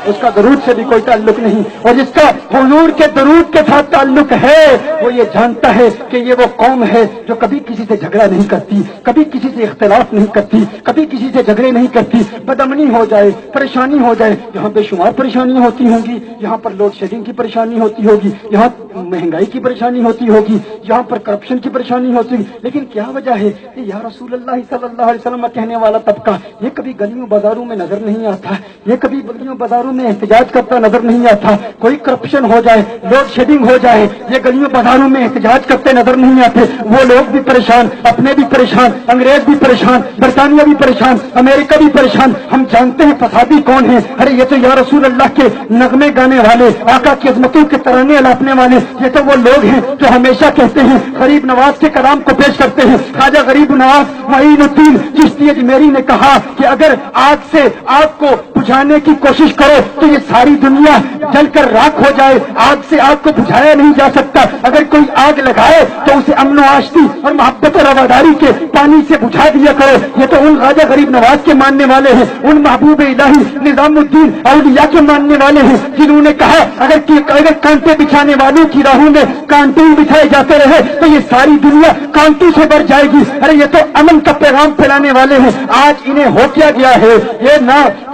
اس کا درود سے بھی کوئی تعلق نہیں، اور جس کا حضور کے درود کے ساتھ تعلق ہے وہ یہ جانتا ہے کہ یہ وہ قوم ہے جو کبھی کسی سے جھگڑا نہیں کرتی، کبھی کسی سے اختلاف نہیں کرتی، کبھی کسی سے جھگڑے نہیں کرتی۔ بدامنی ہو جائے، پریشانی ہو جائے، یہاں بے شمار پریشانیاں ہوتی ہوں گی، یہاں پر لوڈ شیڈنگ کی پریشانی ہوتی ہوگی، یہاں مہنگائی کی پریشانی ہوتی ہوگی، یہاں پر کرپشن کی پریشانی ہوتی ہوگی، لیکن کیا وجہ ہے کہ یا رسول اللہ صلی اللہ علیہ وسلم کہنے والا طبقہ یہ کبھی گلیوں بازاروں میں نظر نہیں آتا، یہ کبھی گلیوں بازاروں میں احتجاج کرتا نظر نہیں آتا۔ کوئی کرپشن ہو جائے، لوڈ شیڈنگ ہو جائے، یہ گلیوں بازاروں میں احتجاج کرتے نظر نہیں آتے۔ وہ لوگ بھی پریشان، اپنے بھی پریشان، انگریز بھی پریشان، برطانیہ بھی پریشان، امریکہ بھی پریشان۔ ہم جانتے ہیں فسادی کون ہے؟ ارے یہ تو یا رسول اللہ کے نغمے گانے والے، آقا کی عظمتوں کے ترانے الاپنے والے، یہ تو وہ لوگ ہیں جو ہمیشہ کہتے ہیں، غریب نواز کے کلام کو پیش کرتے ہیں۔ خواجہ غریب نواز معین الدین چشتی اجمیری نے کہا کہ اگر آگ سے آگ کو بجھانے کی کوشش کرو تو یہ ساری دنیا جل کر راکھ ہو جائے، آگ سے آگ کو بجھایا نہیں جا سکتا۔ اگر کوئی آگ لگائے تو اسے امن و آشتی اور محبت و رواداری کے پانی سے بجھا دیا کرو۔ یہ تو ان خواجہ غریب نواز کے ماننے والے ہیں، ان محبوب الہی نظام الدین اولیاء کے ماننے والے ہیں، جنہوں نے کہا اگر کانٹے بچھانے والوں کی راہوں میں کانٹے ہی بچھائے جاتے رہے تو یہ ساری دنیا کانٹوں سے بھر جائے گی۔ ارے یہ تو امن کا پیغام پھیلانے والے ہیں۔ آج انہیں ہو کیا گیا ہے؟ یہ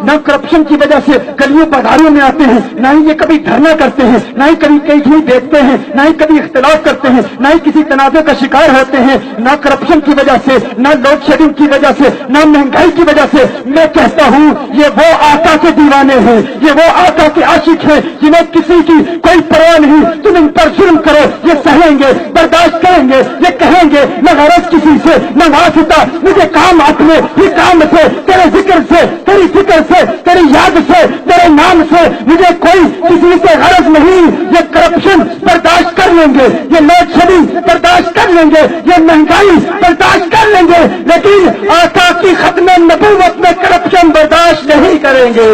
نہ کرپشن کی وجہ سے گلیوں بازاروں میں آتے ہیں، نہ ہی یہ کبھی دھرنا کرتے ہیں، نہ ہی کبھی کہیں جھوٹ دیکھتے ہیں، نہ ہی کبھی اختلاف کرتے ہیں، نہ ہی کسی تنازع کا شکار ہوتے ہیں، نہ کرپشن کی وجہ سے، نہ لوڈ شیڈنگ کی وجہ سے، نہ مہنگائی کی وجہ سے۔ میں کہتا ہوں یہ وہ آقا کے دیوانے ہیں، یہ وہ آقا کے عاشق ہیں جنہیں کسی کی کوئی پرواہ نہیں۔ تم ان پر ظلم کرو، یہ سہیں گے، برداشت کریں گے، یہ کہیں گے نہ غرض کسی سے، نہ واسطہ، مجھے کام اپنے ہی کام سے، تیرے ذکر سے، تیری فکر سے، تیری یاد سے، تیرے نام سے، مجھے کوئی کسی سے غرض نہیں۔ یہ کرپشن برداشت کر لیں گے، یہ لوڈ شیڈنگ برداشت کر لیں گے، یہ مہنگائی برداشت کر لیں گے، لیکن آقا کی ختم نبوت میں کرپشن برداشت نہیں کریں گے۔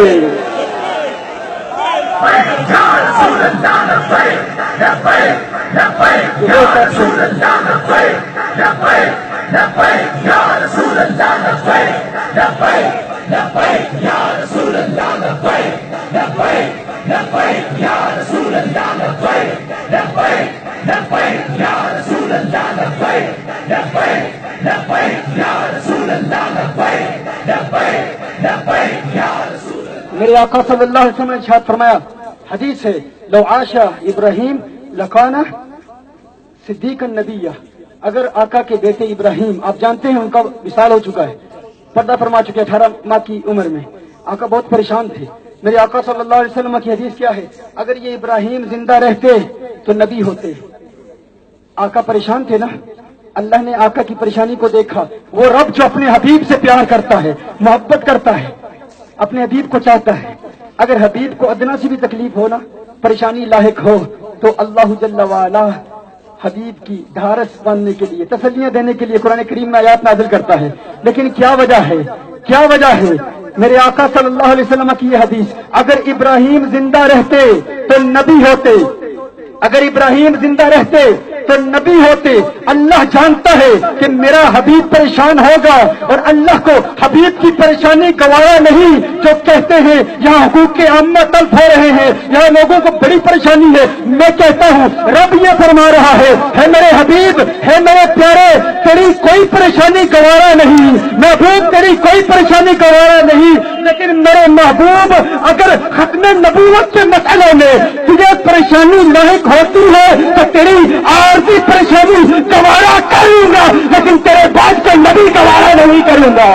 میرے آقا صلی اللہ علیہ وسلم نے ارشاد فرمایا، حدیث ہے، لو عاش ابراہیم لکان صدیقا نبیہ۔ اگر آقا کے بیٹے ابراہیم، آپ جانتے ہیں ان کا وصال ہو چکا ہے، پردہ فرما چکے 18 ماہ کی عمر میں، آقا بہت پریشان تھے۔ میرے آقا صلی اللہ علیہ وسلم کی حدیث کیا ہے؟ اگر یہ ابراہیم زندہ رہتے تو نبی ہوتے۔ آقا پریشان تھے نا، اللہ نے آقا کی پریشانی کو دیکھا۔ وہ رب جو اپنے حبیب سے پیار کرتا ہے، محبت کرتا ہے، اپنے حبیب کو چاہتا ہے، اگر حبیب کو ادنا سے بھی تکلیف ہو نا، پریشانی لاحق ہو، تو اللہ جل وعلا حبیب کی ڈھارس باندھنے کے لیے، تسلیاں دینے کے لیے قرآن کریم میں آیات نازل کرتا ہے۔ لیکن کیا وجہ ہے؟ کیا وجہ ہے؟ میرے آقا صلی اللہ علیہ وسلم کی یہ حدیث، اگر ابراہیم زندہ رہتے تو نبی ہوتے، اگر ابراہیم زندہ رہتے تو نبی ہوتے۔ اللہ جانتا ہے کہ میرا حبیب پریشان ہوگا، اور اللہ کو حبیب کی پریشانی گوارا نہیں۔ جو کہتے ہیں یہاں حقوق کے عامہ تلف ہو رہے ہیں، یہاں لوگوں کو بڑی پریشانی ہے، میں کہتا ہوں رب یہ فرما رہا ہے میرے حبیب، ہے میرے پیارے، تیری کوئی پریشانی گوارا نہیں، محبوب تیری کوئی پریشانی گوارا نہیں، لیکن میرے محبوب اگر ختم نبوت کے مسئلے میں تجھے پریشانی لاحق ہوتی ہے تو تیری عارضی پریشانی گوارا کر لوں گا، لیکن تیرے بعد کوئی نبی گوارا نہیں کروں گا،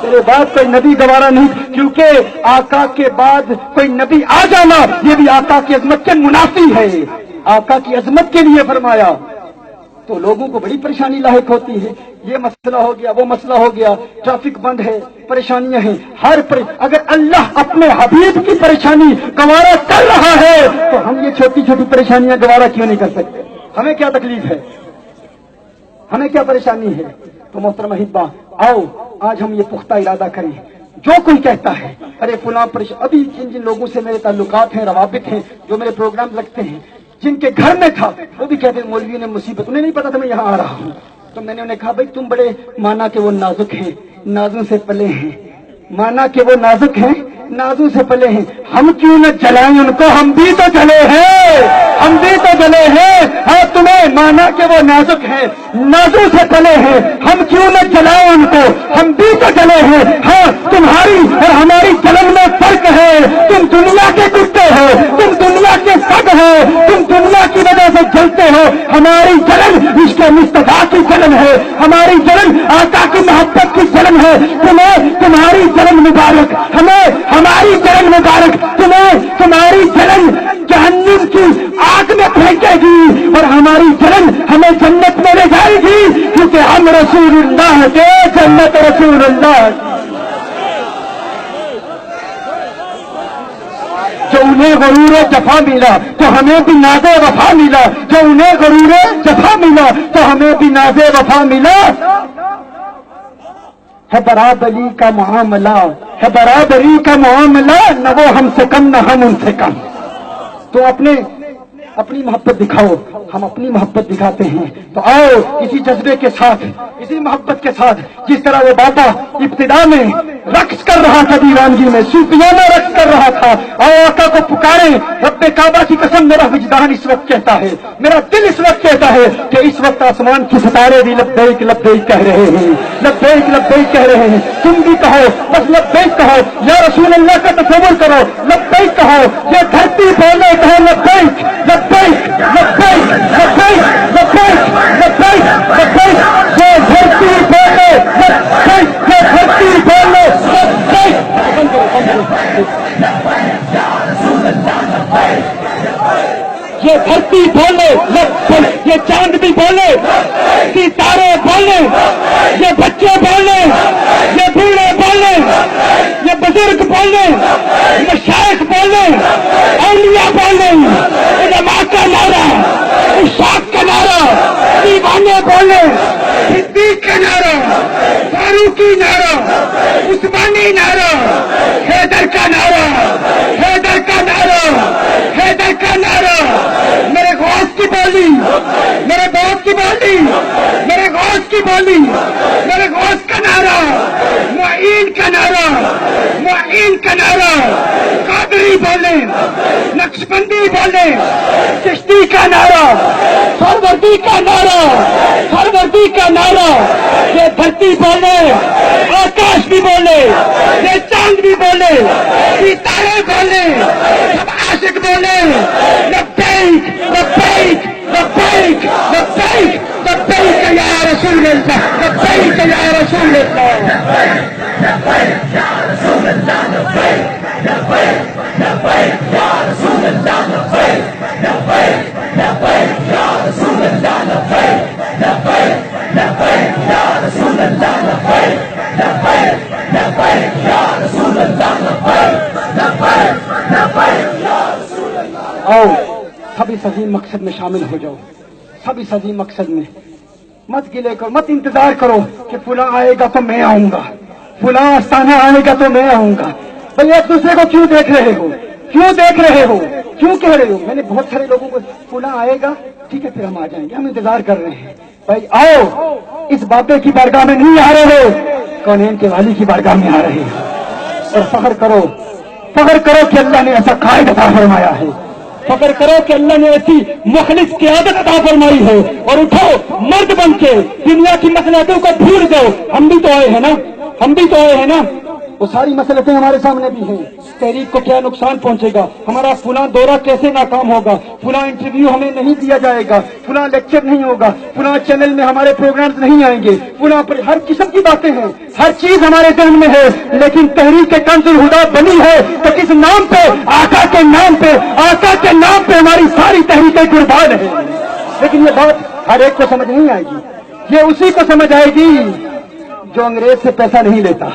تیرے بعد کوئی نبی گوارا نہیں، کیونکہ آقا کے بعد کوئی نبی آ جانا یہ بھی آقا کی عظمت کے منافی ہے، آقا کی عظمت کے لیے فرمایا۔ تو لوگوں کو بڑی پریشانی لاحق ہوتی ہے، یہ مسئلہ ہو گیا، وہ مسئلہ ہو گیا، ٹریفک بند ہے، پریشانیاں ہیں، اگر اللہ اپنے حبیب کی پریشانی گوارا کر رہا ہے تو ہم یہ چھوٹی چھوٹی پریشانیاں گوارا کیوں نہیں کر سکتے؟ ہمیں کیا تکلیف ہے؟ ہمیں کیا پریشانی ہے؟ تو محترم احبا، آؤ آج ہم یہ پختہ ارادہ کریں، جو کوئی کہتا ہے ارے فلاں ابھی جن لوگوں سے میرے تعلقات ہیں، روابط ہیں، جو میرے پروگرام لگتے ہیں، جن کے گھر میں تھا، وہ بھی کہتے ہیں مولوی نے مصیبت، انہیں نہیں پتا تھا میں یہاں آ رہا ہوں، تو میں نے انہیں کہا بھائی تم بڑے مانا کہ وہ نازک ہیں، نازوں سے پلے ہیں، مانا کہ وہ نازک ہیں، نازوں سے پلے ہیں، ہم کیوں نہ جلائیں ان کو، ہم بھی تو جلے ہیں، ہم بھی تو جلے ہیں۔ ہاں تمہیں مانا کہ وہ نازک ہے، نازوں سے پلے ہیں، ہم کیوں نہ جلائیں ان کو، ہم بھی تو جلے ہیں۔ ہاں تمہاری اور ہماری جلن میں فرق ہے، تم دنیا کے کتے ہو، تم دنیا کے سگ ہو، تم دنیا کی وجہ سے جلتے ہو، ہماری جلن عشق مصطفیٰ کی جلن ہے، ہماری جلن آقا کی محبت کی جلن ہے۔ تمہیں تمہاری جلن مبارک، ہمیں ہماری جلن مبارک، تمہیں تمہاری جلن جہنم کی آگ میں پھینکے گی اور ہماری جلن ہمیں جنت میں لے جائے گی، کیونکہ ہم رسول اللہ کے جنت رسول اللہ کی۔ جو انہیں غرور جفا ملا تو ہمیں بھی ناز وفا ملا، جو انہیں غرور جفا ملا تو ہمیں بھی ناز وفا ملا۔ ہے برابری کا معاملہ، ہے برابری کا معاملہ، نہ وہ ہم سے کم نہ ہم ان سے کم۔ تو اپنی محبت دکھاؤ، ہم اپنی محبت دکھاتے ہیں۔ تو آؤ اسی جذبے کے ساتھ، اسی محبت کے ساتھ، جس طرح وہ بابا ابتدا میں رقص کر رہا تھا، دیوانگی میں صوفیانہ رقص کر رہا تھا، آؤ آقا کو پکاریں۔ رب کعبہ کی قسم میرا وجدان اس وقت کہتا ہے، میرا دل اس وقت کہتا ہے کہ اس وقت آسمان کی ستارے بھی لبیک لبیک کہہ رہے ہیں، لبیک لبیک کہہ رہے ہیں۔ تم بھی کہو، بس لبیک کہو، یا رسول اللہ کا تصور کرو، لبیک کہو، یہ دھرتی بولے کہو لبیک لبیک لبیک لبیک لبیک لبیک لبیک، یہ دھرتی بولے لبیک، یہ دھرتی بولے لبیک۔ یہ دھرتی بولے لبیک، یہ چاند بھی بولے، ستارے بولے، یہ بچے بولے، یہ بوڑھے بولے، یہ بزرگ بولے، مشائخ بولے، اولیاء بولے، علماء کا نعرہ، اشاق کا نعرہ، دیوانے بولے، صدیق کا نعرہ، فاروقی نعرہ، عثمانی نعرہ، حیدر کا نعرہ، حیدر کا نعرہ، حیدر کا نعرہ، میرے غوث کی بولی، میرے غوث کی بولی، میرے غوث کی بولی، میرے غوث کا نعرہ، معین کا نعرہ، معین کا نعرہ، قادری بولے، نقشبندی بولے، چشتی کا نعرہ، سروردی کا نعرہ، سروردی کا نعرہ، یہ دھرتی بولے، آکاش بھی بولے، یہ چاند بھی بولے، ستارے بولے، سب عاشق بولے، لبیک لبیک لبیک لبیک لبیک یا رسول اللہ، لبیک یا رسول اللہ، لبیک یا رسول اللہ، لبیک لبیک لبیک یا رسول اللہ، لبیک لبیک لبیک یا رسول اللہ، لبیک لبیک لبیک یا رسول اللہ، لبیک لبیک لبیک یا رسول اللہ، لبیک لبیک لبیک یا رسول اللہ۔ آؤ سب اس عظیم مقصد میں شامل ہو جاؤ، سب اس عظیم مقصد میں مت گلے کرو، مت انتظار کرو کہ فلاں آئے گا تو میں آؤں گا، فلاں آستانہ آئے گا تو میں آؤں گا۔ بھئی ایک دوسرے کو کیوں دیکھ رہے ہو، کیوں دیکھ رہے ہو، کیوں کہہ رہے ہو؟ میں نے بہت سارے لوگوں کو فلاں آئے گا ٹھیک ہے پھر ہم آ جائیں گے، ہم انتظار کر رہے ہیں۔ بھائی آؤ، اس بابے کی بارگاہ میں نہیں آ رہے ہو، کونین کے والی کی بارگاہ میں آ رہے ہیں، اور فخر کرو، فخر کرو کہ اللہ نے ایسا قائد عطا فرمایا ہے، فخر کرو کہ اللہ نے ایسی مخلص قیادت عطا فرمائی ہے، اور اٹھو مرد بن کے دنیا کی مصلحتوں کو بھول جاؤ۔ ہم بھی تو آئے ہیں نا، ہم بھی تو آئے ہیں نا، وہ ساری مصلحتیں ہمارے سامنے بھی ہیں۔ تحریک کو کیا نقصان پہنچے گا، ہمارا فلاں دورہ کیسے ناکام ہوگا، فلاں انٹرویو ہمیں نہیں دیا جائے گا، فلاں لیکچر نہیں ہوگا، فلاں چینل میں ہمارے پروگرامز نہیں آئیں گے، فلاں پر ہر قسم کی باتیں ہیں، ہر چیز ہمارے ذہن میں ہے، لیکن تحریک کنز الہدیٰ بنی ہے تو کس نام پہ؟ آقا کے نام پہ، آقا کے نام پہ ہماری ساری تحریکیں قربان ہیں۔ لیکن یہ بات ہر ایک کو سمجھ نہیں آئے گی، یہ اسی کو سمجھ آئے گی جو انگریز سے پیسہ نہیں لیتا،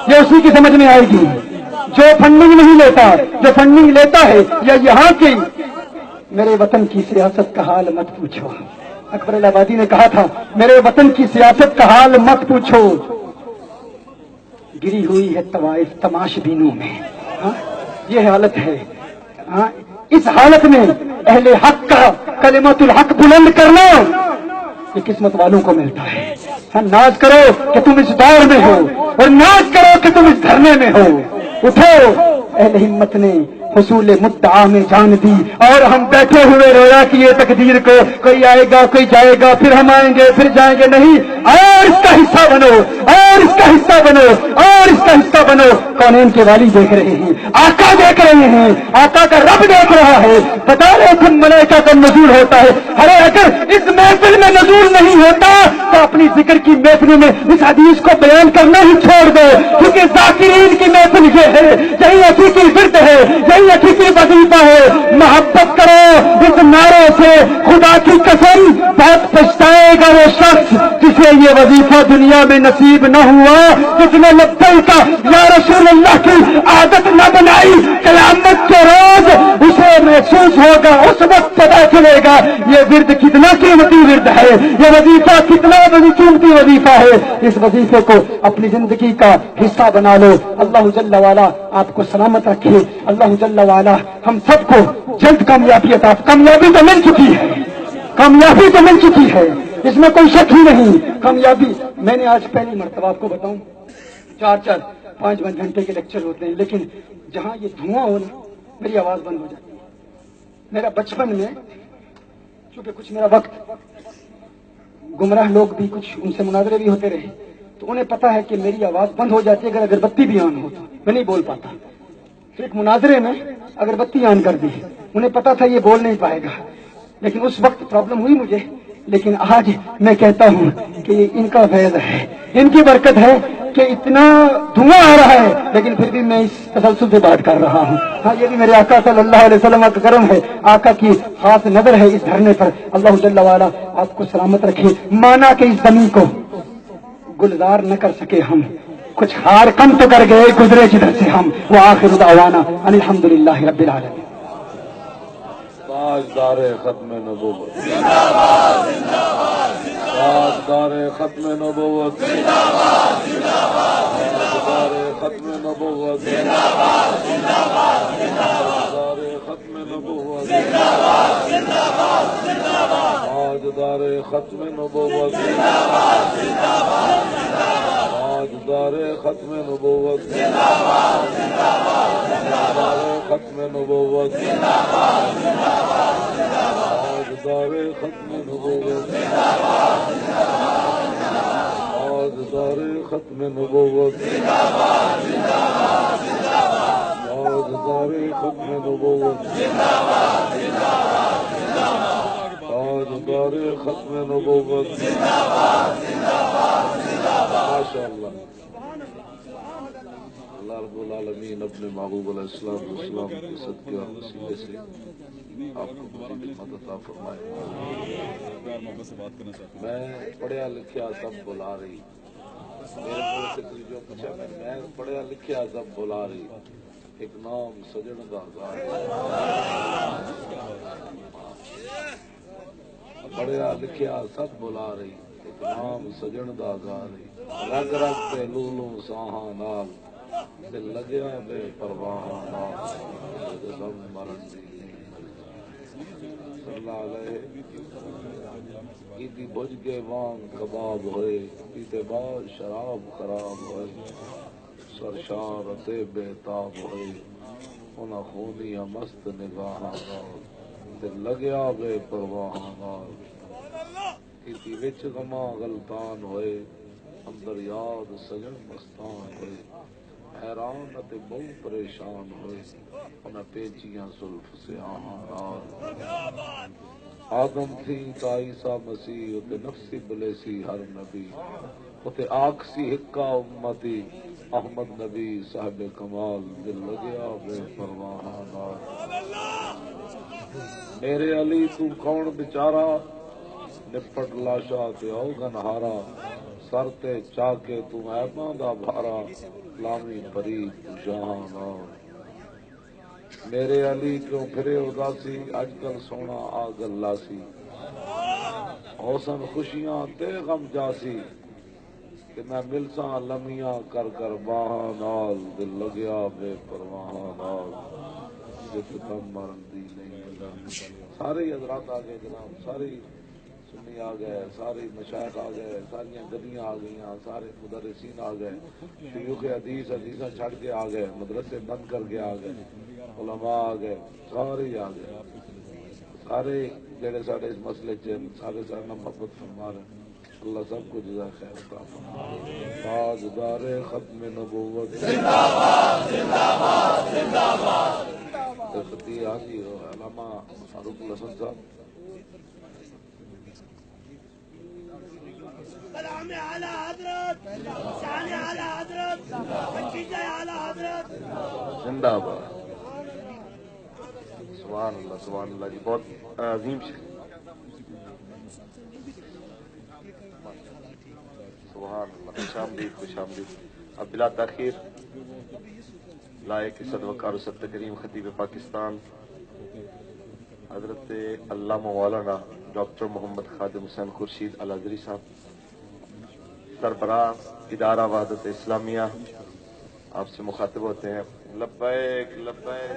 یہ اسی کی سمجھ میں آئے گی جو فنڈنگ نہیں لیتا، جو فنڈنگ لیتا ہے یا یہاں کی میرے وطن کی سیاست کا حال مت پوچھو۔ اکبر الہآبادی نے کہا تھا میرے وطن کی سیاست کا حال مت پوچھو، گری ہوئی ہے طوائف تماش بینوں میں، یہ حالت ہے۔ اس حالت میں اہل حق کا کلمۃ الحق بلند کرنا، یہ قسمت والوں کو ملتا ہے. ہم ناز کرو کہ تم اس دور میں ہو اور ناز کرو کہ تم اس دھرنے میں ہو. اٹھو اہل ہمت نے حصول مدعا میں جان دی اور ہم بیٹھے ہوئے رویا کہ یہ تقدیر کو کوئی آئے گا کوئی جائے گا پھر ہم آئیں گے پھر جائیں گے. نہیں، اور اس کا حصہ بنو اور اس کا حصہ بنو اور اس کا حصہ بنو. کونین کے والی دیکھ رہے ہیں، آقا دیکھ رہے ہیں، آقا کا رب دیکھ رہا ہے. بتا رہے تھے ملائکہ کا نزول ہوتا ہے. ارے اگر اس محفل میں نزول نہیں ہوتا تو اپنی ذکر کی محفل میں اس حدیث کو بیان کرنا ہی چھوڑ دو، کیونکہ ذاکرین کی محفل یہ ہے، یہی حقیقی فرد ہے، یہی حقیقی وظیفہ ہے. محبت کرو اس نعرے سے. خدا کی قسم بہت پچھتائے گا وہ شخص جسے یہ وظیفہ دنیا میں نصیب نہ ہوا، جس نے لبیک یا رسول اللہ کی عادت نہ بنائی. قیامت کے روز اسے محسوس ہوگا، اس وقت پتا چلے گا یہ ورد کتنا قیمتی ورد ہے، یہ وظیفہ کتنا بڑی قیمتی وظیفہ ہے. اس وظیفے کو اپنی زندگی کا حصہ بنا لو. اللہ جل وعلا آپ کو سلامت رکھے. اللہ جل وعلا ہم سب کو جلد کامیابی عطا. کامیابی تو مل چکی ہے، کامیابی تو مل چکی ہے، اس میں کوئی شک ہی نہیں. کامیابی میں نے آج پہلی مرتبہ آپ کو بتاؤں 4-5 گھنٹے کے لیکچر ہوتے ہیں، لیکن جہاں یہ دھواں ہو نا میری آواز بند ہو جاتی ہے. میرا بچپن میں چونکہ کچھ میرا وقت گمراہ لوگ بھی کچھ ان سے مناظرے بھی ہوتے رہے تو انہیں پتا ہے کہ میری آواز بند ہو جاتی ہے اگر اگربتی بھی آن ہو تو میں نہیں بول پاتا. پھر ایک مناظرے میں اگربتی آن کر دی، انہیں پتا تھا یہ بول نہیں پائے گا، لیکن اس وقت پرابلم ہوئی مجھے. لیکن آج میں کہتا ہوں کہ یہ ان کا فیض ہے، ان کی برکت ہے کہ اتنا دھواں آ رہا ہے لیکن پھر بھی میں اس تسلسل سے بات کر رہا ہوں. ہاں، یہ بھی میرے آقا صلی اللہ علیہ وسلم کا کرم ہے، آقا کی خاص نظر ہے اس دھرنے پر. اللہ جل وعلا آپ کو سلامت رکھے. مانا کہ اس زمین کو گلزار نہ کر سکے ہم، کچھ ہار کم تو کر گئے گزرے جدھر سے ہم. وآخر دعوانا ان الحمدللہ رب العالمین. تاجدار ختم نبوت، تاجدار ختم نبوت، تاجدار ختم نبوت، تاجدار ختم نبوت، تاجدار ختم نبوت، تاجدار ختم نبوت، تاجدار ختم نبوت، تاجدار ختم نبوت، تاجدار ختم نبوت، تاجدار ختم نبوت، تاجدار ختم نبوت. ماشاء اللہ. اللہ رب العالمین اپنے محبوب علیہ السلام کے صدقے اور وسیلے سے آپ کو بڑی خدمت عطا فرمائے. میں پڑھیا لکھیا سب بلا رہی، میرے کو سے جو پوچھا میں پڑھیا لکھیا سب بلا رہی، ایک نام سجن دا گار. پڑھیا لکھیا سب بلا رہی، ایک نام سجن دا گار. رگ رگ تے لولو ساہاں نال، دل لگیا بے پرواہ نال، غم مرن دی صلی اللہ علیہ. ایدی بج کے وانگ کباب ہوئے، پیتے بعد شراب خراب ہوئے، سرشار تے بے تاب ہوئے، انہاں خونیا مست نگاہاں نال، دل لگیا بے پرواہ نال. ایدی وچ غماں غلطان ہوئے، اندر یاد سجن مستان ہوئے، حیران تے بہت پریشان ہوئے، انہاں پیچیاں زلف سے آہاں نال. آدم تھی تا عیسیٰ مسیح، اتے نفسی بلیسی ہر نبی، اتے آکسی ہکا امتی، احمد نبی صاحب کمال، دل لگیا بے پرواہ نال. میرے علی تو کون بیچارہ، نپٹ لاشا تے او گنہارا، سر تے چا کے تو عیباں دا بھارا، لامی پری جہاں نال. میرے علی کیوں پھرے اداسی، اج کل سونا آ گلا سی، حسن خوشیاں تے غم جاسی، کہ میں ملساں لمیاں کر کر باہاں نال، دل لگیا بے پرواہ نال. جت کم مرن دی نہیں. سارے حضرات آگے جناب، سارے سنی آ گئے، سارے مشائخ آ گئے، ساری گدیاں آ گئی، سارے مدرسین آ گئے، شیوخ حدیث حدیثاں چھڑ کے آ گئے، مدرسے بند کر کے آ گئے، علماء آ گئے، سارے آ گئے، سارے جڑے سارے اس مسئلے سارے سارے محبت فرما رہے ہیں، اللہ سب کو جزائے خیر عطا فرمائے۔ تاجدار ختم نبوت زندہ باد زندہ باد زندہ باد۔ حاجی علامہ فاروق الحسن صاحب سلام اعلی حضرت، شان اعلی حضرت، تقدیس اعلی حضرت زندہ باد۔ سبحان اللہ جی، بہت عظیم شخص، سبحان اللہ، خوش آمدید خوش آمدید۔ اب بلا تاخیر لائق صد وقار و صد کریم خطیب پاکستان حضرت علامہ مولانا ڈاکٹر محمد خادم حسین خورشید الازہری صاحب سربراہ ادارہ وحدت اسلامیہ آپ سے مخاطب ہوتے ہیں۔ لبیک لبیک